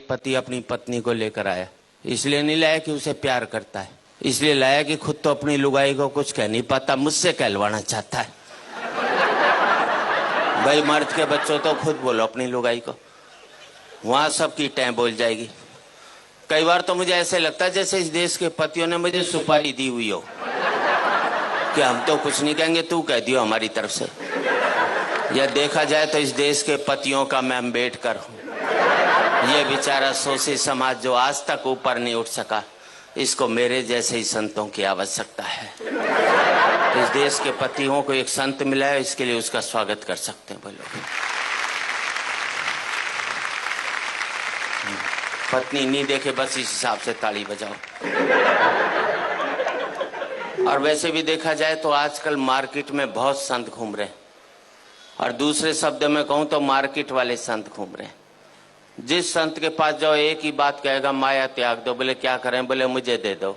एक पति अपनी पत्नी को लेकर आया। इसलिए नहीं लाया कि उसे प्यार करता है, इसलिए लाया कि खुद तो अपनी लुगाई को कुछ कह नहीं पाता, मुझसे कहलवाना चाहता है। भाई मर्द के बच्चों तो खुद बोलो अपनी लुगाई को, वहां सबकी टैं बोल जाएगी। कई बार तो मुझे ऐसे लगता है जैसे इस देश के पतियों ने मुझे सुपारी दी हुई हो कि हम तो कुछ नहीं कहेंगे, तू कह दियो हमारी तरफ से। यह देखा जाए तो इस देश के पतियों का मैं अम्बेडकर हूँ। ये बेचारा शोषित समाज जो आज तक ऊपर नहीं उठ सका, इसको मेरे जैसे ही संतों की आवश्यकता है। इस देश के पतियों को एक संत मिला है, इसके लिए उसका स्वागत कर सकते हैं। बोलो पत्नी नहीं देखे बस इस हिसाब से ताली बजाओ। और वैसे भी देखा जाए तो आजकल मार्केट में बहुत संत घूम रहे हैं, और दूसरे शब्द में कहूं तो मार्केट वाले संत घूम रहे हैं। जिस संत के पास जाओ एक ही बात कहेगा, माया त्याग दो। बोले क्या करें? बोले मुझे दे दो।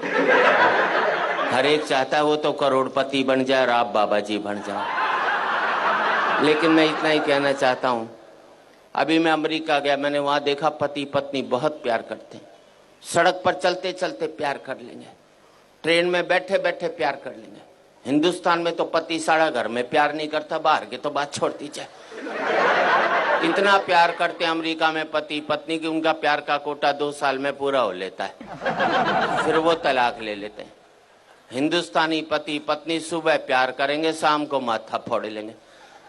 हर एक चाहता है वो तो करोड़पति बन जाए और आप बाबा जी बन जाओ। लेकिन मैं इतना ही कहना चाहता हूं, अभी मैं अमेरिका गया, मैंने वहां देखा पति पत्नी बहुत प्यार करते हैं। सड़क पर चलते चलते प्यार कर लेंगे, ट्रेन में बैठे बैठे प्यार कर लेंगे। हिंदुस्तान में तो पति सारा घर में प्यार नहीं करता, बाहर के तो बात छोड़ दीजिए। इतना प्यार करते हैं अमेरिका में पति पत्नी की, उनका प्यार का कोटा 2 साल में पूरा हो लेता है, फिर वो तलाक ले लेते हैं। हिंदुस्तानी पति पत्नी सुबह प्यार करेंगे, शाम को माथा फोड़ लेंगे,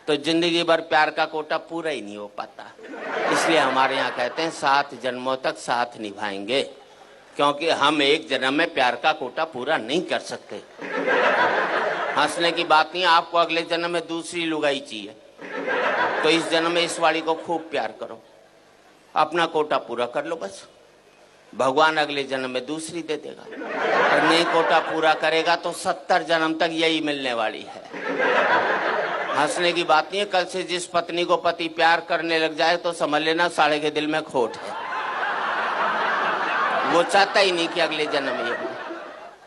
तो जिंदगी भर प्यार का कोटा पूरा ही नहीं हो पाता। इसलिए हमारे यहाँ कहते हैं 7 जन्मों तक साथ निभाएंगे, क्योंकि हम एक जन्म में प्यार का कोटा पूरा नहीं कर सकते। हंसने की बात नहीं, आपको अगले जन्म में दूसरी लुगाई चाहिए तो इस जन्म में इस वाली को खूब प्यार करो, अपना कोटा पूरा कर लो बस। भगवान अगले जन्म में दूसरी दे देगा, और नहीं कोटा पूरा करेगा तो 70 जन्म तक यही मिलने वाली है। हंसने की बात नहीं है, कल से जिस पत्नी को पति प्यार करने लग जाए तो समझ लेना साले के दिल में खोट है, वो चाहता ही नहीं कि अगले जन्म में ये।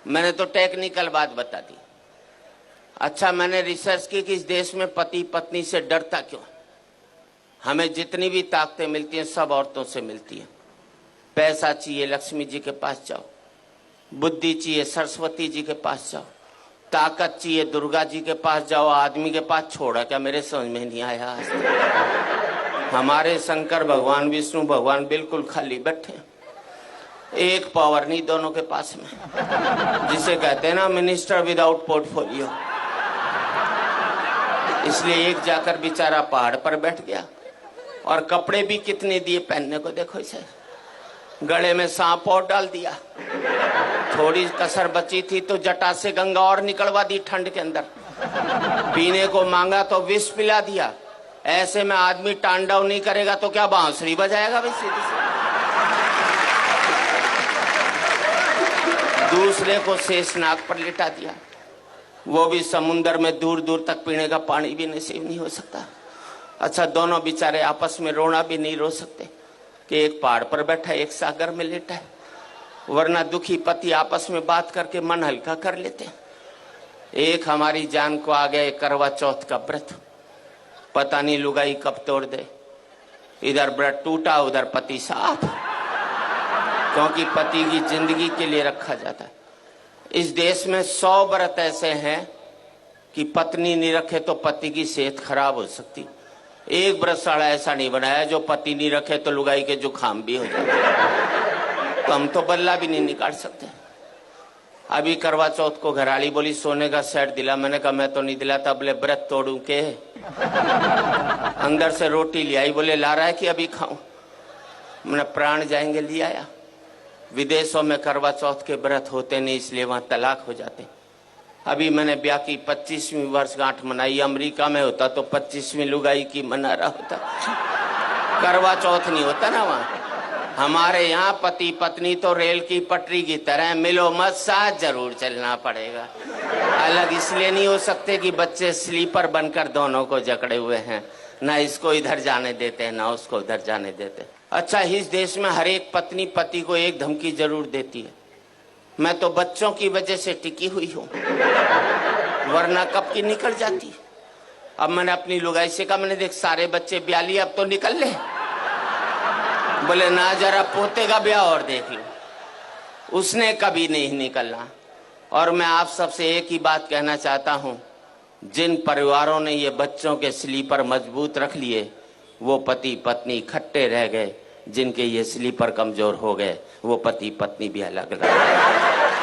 मैंने तो टेक्निकल बात बता दी। अच्छा, मैंने रिसर्च की कि इस देश में पति पत्नी से डरता क्यों? हमें जितनी भी ताकतें मिलती हैं सब औरतों से मिलती हैं। पैसा चाहिए लक्ष्मी जी के पास जाओ, बुद्धि चाहिए सरस्वती जी के पास जाओ, ताकत चाहिए दुर्गा जी के पास जाओ, आदमी के पास छोड़ा क्या? मेरे समझ में नहीं आया। हमारे शंकर भगवान विष्णु भगवान बिल्कुल खाली बैठे, एक पावर नहीं दोनों के पास में, जिसे कहते हैं ना मिनिस्टर विदाउट पोर्टफोलियो। इसलिए एक जाकर बेचारा पहाड़ पर बैठ गया, और कपड़े भी कितने दिए पहनने को, देखो इसे, गले में सांप और डाल दिया। थोड़ी कसर बची थी तो जटा से गंगा और निकलवा दी ठंड के अंदर। पीने को मांगा तो विष पिला दिया। ऐसे में आदमी तांडव नहीं करेगा तो क्या बांसुरी बजाएगा भाई? सीधी सी दूसरे को शेषनाग पर लिटा दिया, वो भी समुन्द्र में दूर दूर तक पीने का पानी भी नसीब नहीं हो सकता। अच्छा, दोनों बेचारे आपस में रोना भी नहीं रो सकते कि एक पहाड़ पर बैठा एक सागर में लेटा है, वरना दुखी पति आपस में बात करके मन हल्का कर लेते हैं। एक हमारी जान को आ गया करवा चौथ का व्रत, पता नहीं लुगाई कब तोड़ दे। इधर व्रत टूटा उधर पति साफ, क्योंकि पति की जिंदगी के लिए रखा जाता है। इस देश में 100 व्रत ऐसे हैं कि पत्नी नहीं रखे तो पति की सेहत खराब हो सकती। एक व्रतशाला ऐसा नहीं बनाया जो पति नहीं रखे तो लुगाई के जुकाम भी हो जाते, तो हम तो बल्ला भी नहीं निकाल सकते। अभी करवा चौथ को घराली बोली सोने का सेट दिला, मैंने कहा मैं तो नहीं दिलाता। बोले व्रत तोड़ू के? अंदर से रोटी ले आई, बोले ला रहा है कि अभी खाऊं? मैंने प्राण जाएंगे, ले आया। विदेशों में करवा चौथ के व्रत होते नहीं, इसलिए वहां तलाक हो जाते। अभी मैंने ब्याह की 25वीं वर्षगांठ मनाई, अमेरिका में होता तो 25वीं लुगाई की मना रहा होता, करवा चौथ नहीं होता ना वहां। हमारे यहाँ पति पत्नी तो रेल की पटरी की तरह, मिलो मत साथ जरूर चलना पड़ेगा। अलग इसलिए नहीं हो सकते कि बच्चे स्लीपर बनकर दोनों को जकड़े हुए हैं, ना इसको इधर जाने देते हैं ना उसको उधर जाने देते। अच्छा, इस देश में हर एक पत्नी पति को एक धमकी जरूर देती है। मैं तो बच्चों की वजह से टिकी हुई हूँ, वरना कब की निकल जाती। अब मैंने अपनी लुगाई से कहा, मैंने देख सारे बच्चे ब्याह लिए, अब तो निकल ले। बोले ना जरा पोते का ब्याह और देख लो, उसने कभी नहीं निकलना। और मैं आप सबसे एक ही बात कहना चाहता हूं, जिन परिवारों ने ये बच्चों के स्लीपर मजबूत रख लिए वो पति पत्नी इकट्ठे रह गए, जिनके ये स्लीपर कमजोर हो गए वो पति पत्नी भी अलग अलग।